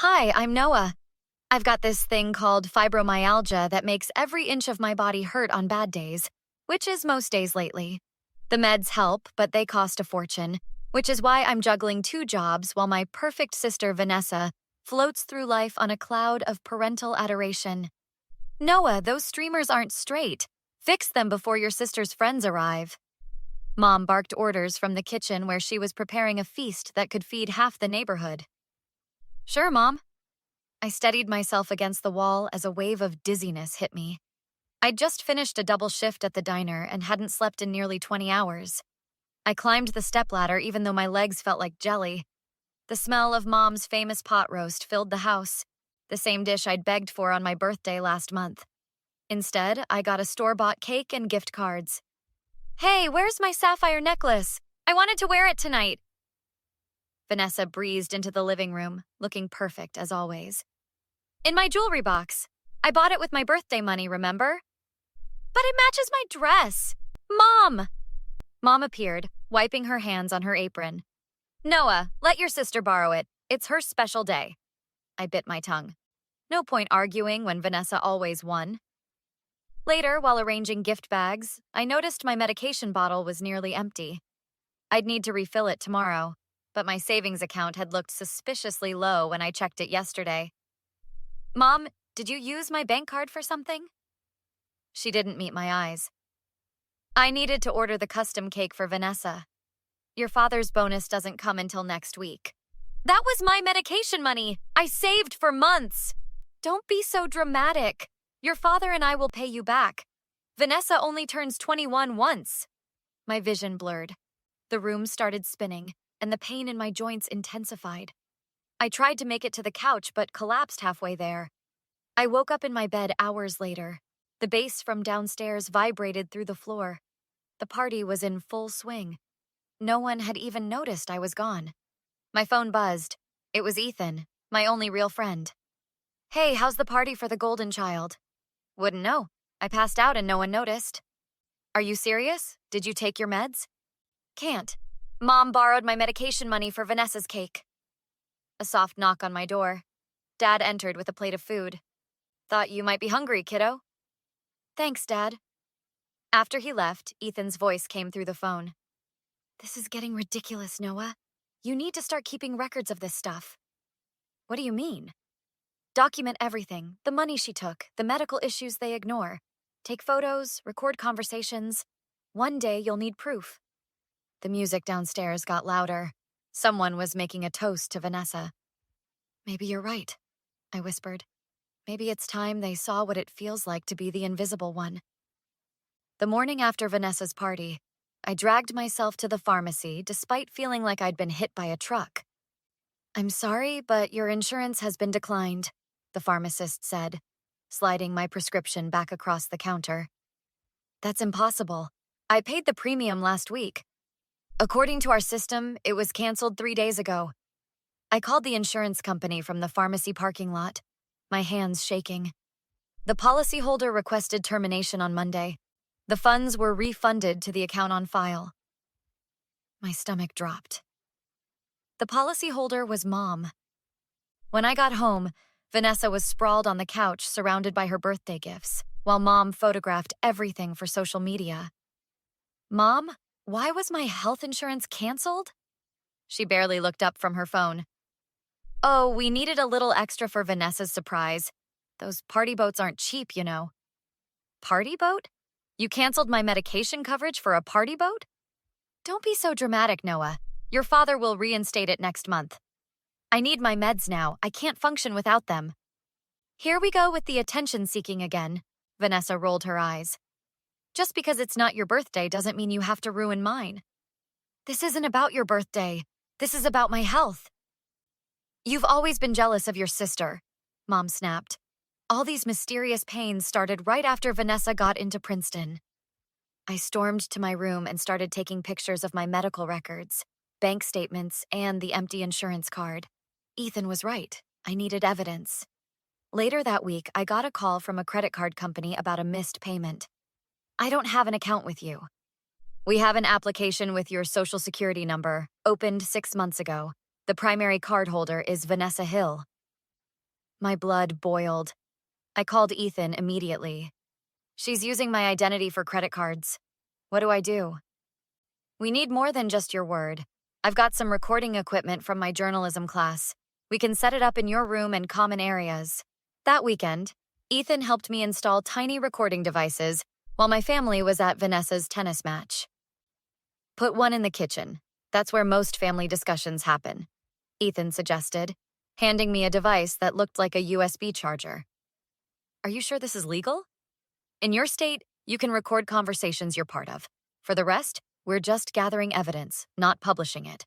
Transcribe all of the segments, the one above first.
Hi, I'm Noah. I've got this thing called fibromyalgia that makes every inch of my body hurt on bad days, which is most days lately. The meds help, but they cost a fortune, which is why I'm juggling two jobs while my perfect sister Vanessa floats through life on a cloud of parental adoration. Noah, those streamers aren't straight. Fix them before your sister's friends arrive. Mom barked orders from the kitchen where she was preparing a feast that could feed half the neighborhood. Sure, Mom. I steadied myself against the wall as a wave of dizziness hit me. I'd just finished a double shift at the diner and hadn't slept in nearly 20 hours. I climbed the stepladder even though my legs felt like jelly. The smell of Mom's famous pot roast filled the house, the same dish I'd begged for on my birthday last month. Instead, I got a store-bought cake and gift cards. Hey, where's my sapphire necklace? I wanted to wear it tonight. Vanessa breezed into the living room, looking perfect as always. In my jewelry box. I bought it with my birthday money, remember? But it matches my dress. Mom! Mom appeared, wiping her hands on her apron. Noah, let your sister borrow it. It's her special day. I bit my tongue. No point arguing when Vanessa always won. Later, while arranging gift bags, I noticed my medication bottle was nearly empty. I'd need to refill it tomorrow, but my savings account had looked suspiciously low when I checked it yesterday. Mom, did you use my bank card for something? She didn't meet my eyes. I needed to order the custom cake for Vanessa. Your father's bonus doesn't come until next week. That was my medication money. I saved for months. Don't be so dramatic. Your father and I will pay you back. Vanessa only turns 21 once. My vision blurred. The room started spinning, and the pain in my joints intensified. I tried to make it to the couch, but collapsed halfway there. I woke up in my bed hours later. The bass from downstairs vibrated through the floor. The party was in full swing. No one had even noticed I was gone. My phone buzzed. It was Ethan, my only real friend. Hey, how's the party for the golden child? Wouldn't know. I passed out and no one noticed. Are you serious? Did you take your meds? Can't. Mom borrowed my medication money for Vanessa's cake. A soft knock on my door. Dad entered with a plate of food. Thought you might be hungry, kiddo. Thanks, Dad. After he left, Ethan's voice came through the phone. This is getting ridiculous, Noah. You need to start keeping records of this stuff. What do you mean? Document everything, the money she took, the medical issues they ignore. Take photos, record conversations. One day you'll need proof. The music downstairs got louder. Someone was making a toast to Vanessa. Maybe you're right, I whispered. Maybe it's time they saw what it feels like to be the invisible one. The morning after Vanessa's party, I dragged myself to the pharmacy despite feeling like I'd been hit by a truck. I'm sorry, but your insurance has been declined, the pharmacist said, sliding my prescription back across the counter. That's impossible. I paid the premium last week. According to our system, it was canceled 3 days ago. I called the insurance company from the pharmacy parking lot, my hands shaking. The policyholder requested termination on Monday. The funds were refunded to the account on file. My stomach dropped. The policyholder was Mom. When I got home, Vanessa was sprawled on the couch surrounded by her birthday gifts, while Mom photographed everything for social media. Mom, why was my health insurance canceled? She barely looked up from her phone. Oh, we needed a little extra for Vanessa's surprise. Those party boats aren't cheap, you know. Party boat? You canceled my medication coverage for a party boat? Don't be so dramatic, Noah. Your father will reinstate it next month. I need my meds now. I can't function without them. Here we go with the attention-seeking again. Vanessa rolled her eyes. Just because it's not your birthday doesn't mean you have to ruin mine. This isn't about your birthday. This is about my health. You've always been jealous of your sister, Mom snapped. All these mysterious pains started right after Vanessa got into Princeton. I stormed to my room and started taking pictures of my medical records, bank statements, and the empty insurance card. Ethan was right. I needed evidence. Later that week, I got a call from a credit card company about a missed payment. I don't have an account with you. We have an application with your social security number, opened 6 months ago. The primary cardholder is Vanessa Hill. My blood boiled. I called Ethan immediately. She's using my identity for credit cards. What do I do? We need more than just your word. I've got some recording equipment from my journalism class. We can set it up in your room and common areas. That weekend, Ethan helped me install tiny recording devices while my family was at Vanessa's tennis match. Put one in the kitchen. That's where most family discussions happen, Ethan suggested, handing me a device that looked like a USB charger. Are you sure this is legal? In your state, you can record conversations you're part of. For the rest, we're just gathering evidence, not publishing it.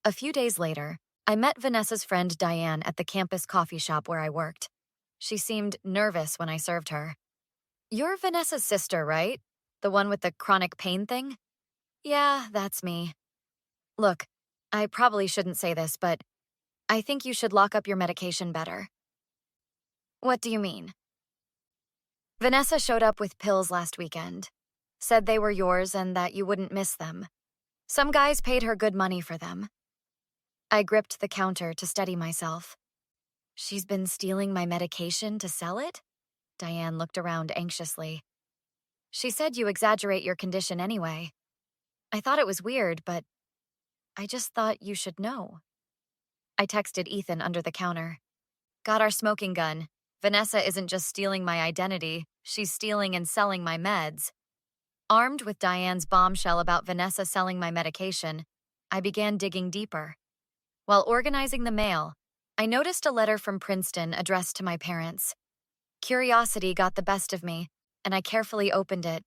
A few days later, I met Vanessa's friend Diane at the campus coffee shop where I worked. She seemed nervous when I served her. You're Vanessa's sister, right? The one with the chronic pain thing? Yeah, that's me. Look, I probably shouldn't say this, but I think you should lock up your medication better. What do you mean? Vanessa showed up with pills last weekend. Said they were yours and that you wouldn't miss them. Some guys paid her good money for them. I gripped the counter to steady myself. She's been stealing my medication to sell it? Diane looked around anxiously. She said you exaggerate your condition anyway. I thought it was weird, but I just thought you should know. I texted Ethan under the counter. Got our smoking gun. Vanessa isn't just stealing my identity, she's stealing and selling my meds. Armed with Diane's bombshell about Vanessa selling my medication, I began digging deeper. While organizing the mail, I noticed a letter from Princeton addressed to my parents. Curiosity got the best of me, and I carefully opened it.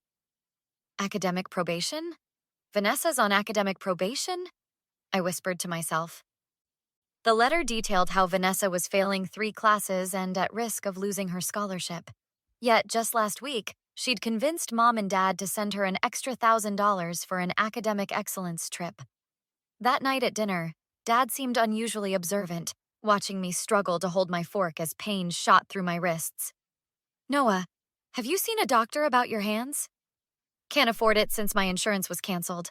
Academic probation? Vanessa's on academic probation? I whispered to myself. The letter detailed how Vanessa was failing 3 classes and at risk of losing her scholarship. Yet, just last week, she'd convinced Mom and Dad to send her an extra $1,000 for an academic excellence trip. That night at dinner, Dad seemed unusually observant, watching me struggle to hold my fork as pain shot through my wrists. Noah, have you seen a doctor about your hands? Can't afford it since my insurance was canceled.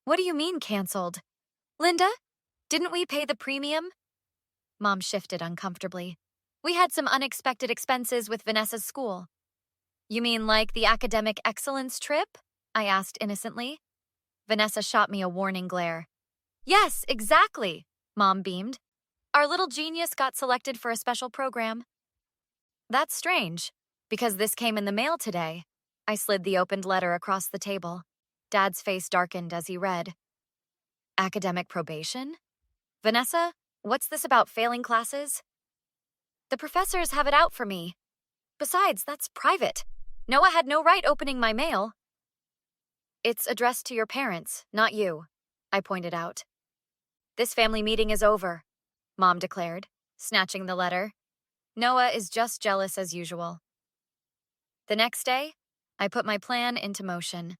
What do you mean canceled? Linda, didn't we pay the premium? Mom shifted uncomfortably. We had some unexpected expenses with Vanessa's school. You mean like the academic excellence trip? I asked innocently. Vanessa shot me a warning glare. Yes, exactly, Mom beamed. Our little genius got selected for a special program. That's strange, because this came in the mail today. I slid the opened letter across the table. Dad's face darkened as he read. Academic probation? Vanessa, what's this about failing classes? The professors have it out for me. Besides, that's private. Noah had no right opening my mail. It's addressed to your parents, not you, I pointed out. This family meeting is over, Mom declared, snatching the letter. Noah is just jealous as usual. The next day, I put my plan into motion.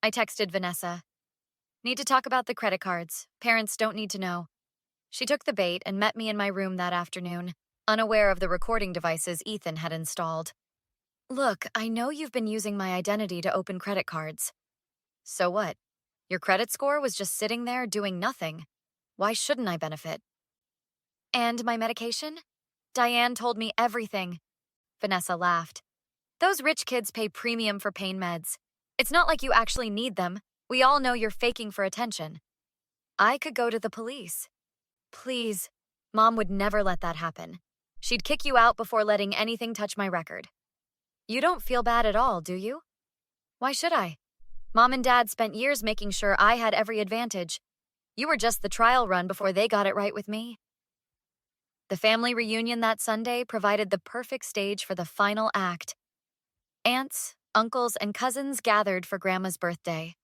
I texted Vanessa. Need to talk about the credit cards. Parents don't need to know. She took the bait and met me in my room that afternoon, unaware of the recording devices Ethan had installed. Look, I know you've been using my identity to open credit cards. So what? Your credit score was just sitting there doing nothing. Why shouldn't I benefit? And my medication? Diane told me everything. Vanessa laughed. Those rich kids pay premium for pain meds. It's not like you actually need them. We all know you're faking for attention. I could go to the police. Please. Mom would never let that happen. She'd kick you out before letting anything touch my record. You don't feel bad at all, do you? Why should I? Mom and Dad spent years making sure I had every advantage. You were just the trial run before they got it right with me. The family reunion that Sunday provided the perfect stage for the final act. Aunts, uncles, and cousins gathered for Grandma's birthday.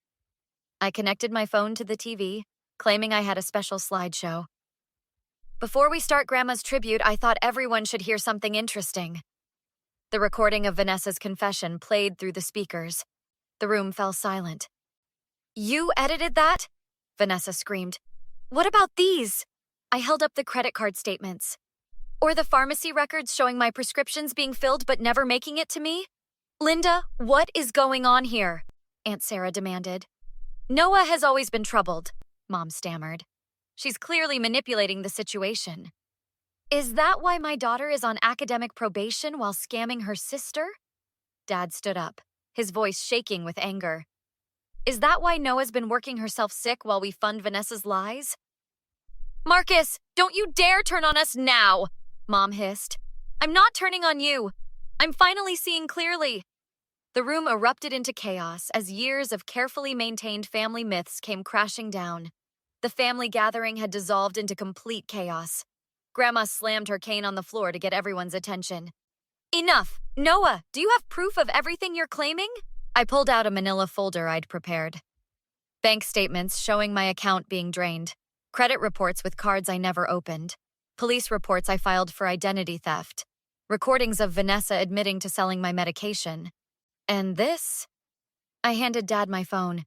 I connected my phone to the TV, claiming I had a special slideshow. Before we start Grandma's tribute, I thought everyone should hear something interesting. The recording of Vanessa's confession played through the speakers. The room fell silent. You edited that? Vanessa screamed. What about these? I held up the credit card statements. Or the pharmacy records showing my prescriptions being filled but never making it to me? Linda, what is going on here? Aunt Sarah demanded. Noah has always been troubled, Mom stammered. She's clearly manipulating the situation. Is that why my daughter is on academic probation while scamming her sister? Dad stood up, his voice shaking with anger. Is that why Noah's been working herself sick while we fund Vanessa's lies? Marcus, don't you dare turn on us now, Mom hissed. I'm not turning on you. I'm finally seeing clearly. The room erupted into chaos as years of carefully maintained family myths came crashing down. The family gathering had dissolved into complete chaos. Grandma slammed her cane on the floor to get everyone's attention. Enough! Noah, do you have proof of everything you're claiming? I pulled out a manila folder I'd prepared. Bank statements showing my account being drained. Credit reports with cards I never opened. Police reports I filed for identity theft. Recordings of Vanessa admitting to selling my medication. And this? I handed Dad my phone.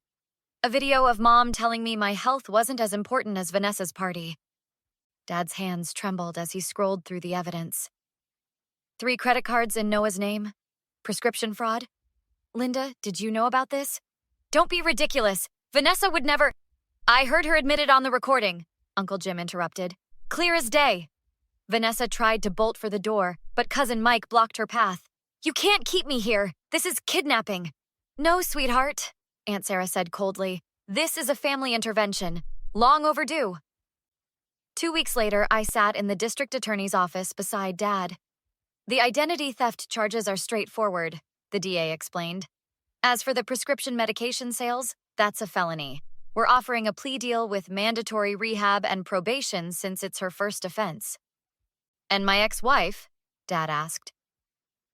A video of Mom telling me my health wasn't as important as Vanessa's party. Dad's hands trembled as he scrolled through the evidence. 3 credit cards in Noah's name. Prescription fraud. Linda, did you know about this? Don't be ridiculous. Vanessa would never— I heard her admit it on the recording, Uncle Jim interrupted. Clear as day. Vanessa tried to bolt for the door, but Cousin Mike blocked her path. You can't keep me here. This is kidnapping. No, sweetheart, Aunt Sarah said coldly. This is a family intervention. Long overdue. 2 weeks later, I sat in the district attorney's office beside Dad. The identity theft charges are straightforward, the DA explained. As for the prescription medication sales, that's a felony. We're offering a plea deal with mandatory rehab and probation since it's her first offense. And my ex-wife? Dad asked.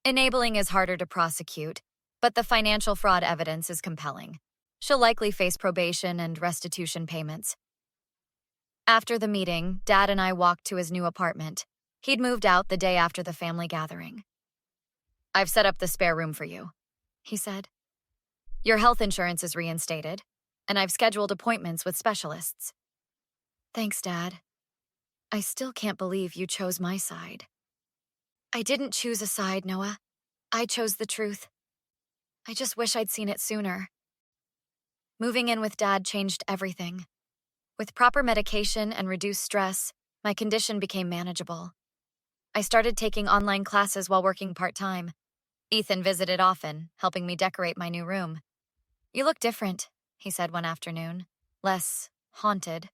Enabling is harder to prosecute, but the financial fraud evidence is compelling. She'll likely face probation and restitution payments. After the meeting, Dad and I walked to his new apartment. He'd moved out the day after the family gathering. I've set up the spare room for you, he said. Your health insurance is reinstated, and I've scheduled appointments with specialists. Thanks, Dad. I still can't believe you chose my side. I didn't choose a side, Noah. I chose the truth. I just wish I'd seen it sooner. Moving in with Dad changed everything. With proper medication and reduced stress, my condition became manageable. I started taking online classes while working part-time. Ethan visited often, helping me decorate my new room. You look different, he said one afternoon. Less haunted.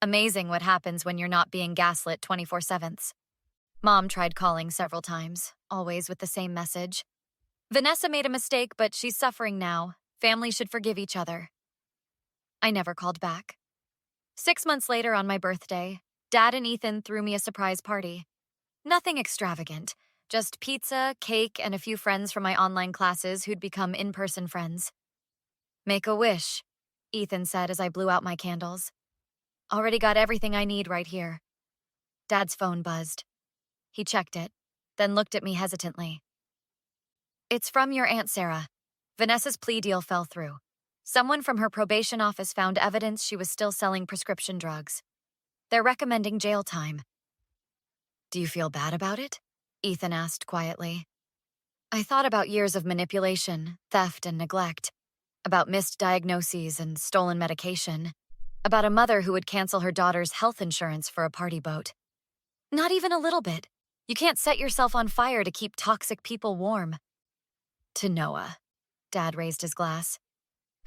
Amazing what happens when you're not being gaslit 24/7. Mom tried calling several times, always with the same message. Vanessa made a mistake, but she's suffering now. Family should forgive each other. I never called back. 6 months later on my birthday, Dad and Ethan threw me a surprise party. Nothing extravagant, just pizza, cake, and a few friends from my online classes who'd become in-person friends. Make a wish, Ethan said as I blew out my candles. Already got everything I need right here. Dad's phone buzzed. He checked it, then looked at me hesitantly. It's from your Aunt Sarah. Vanessa's plea deal fell through. Someone from her probation office found evidence she was still selling prescription drugs. They're recommending jail time. Do you feel bad about it? Ethan asked quietly. I thought about years of manipulation, theft, and neglect. About missed diagnoses and stolen medication. About a mother who would cancel her daughter's health insurance for a party boat. Not even a little bit. You can't set yourself on fire to keep toxic people warm. To Noah. Dad raised his glass.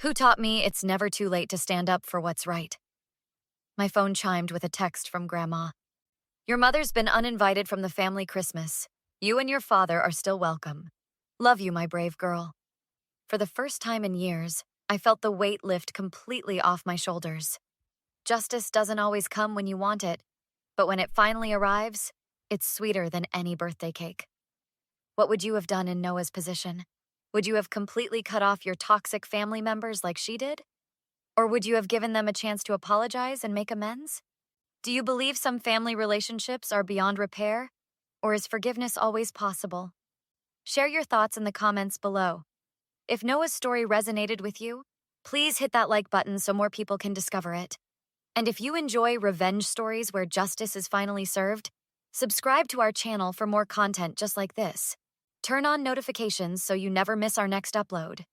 Who taught me it's never too late to stand up for what's right? My phone chimed with a text from Grandma. Your mother's been uninvited from the family Christmas. You and your father are still welcome. Love you, my brave girl. For the first time in years, I felt the weight lift completely off my shoulders. Justice doesn't always come when you want it, but when it finally arrives, it's sweeter than any birthday cake. What would you have done in Noah's position? Would you have completely cut off your toxic family members like she did? Or would you have given them a chance to apologize and make amends? Do you believe some family relationships are beyond repair? Or is forgiveness always possible? Share your thoughts in the comments below. If Noah's story resonated with you, please hit that like button so more people can discover it. And if you enjoy revenge stories where justice is finally served, subscribe to our channel for more content just like this. Turn on notifications so you never miss our next upload.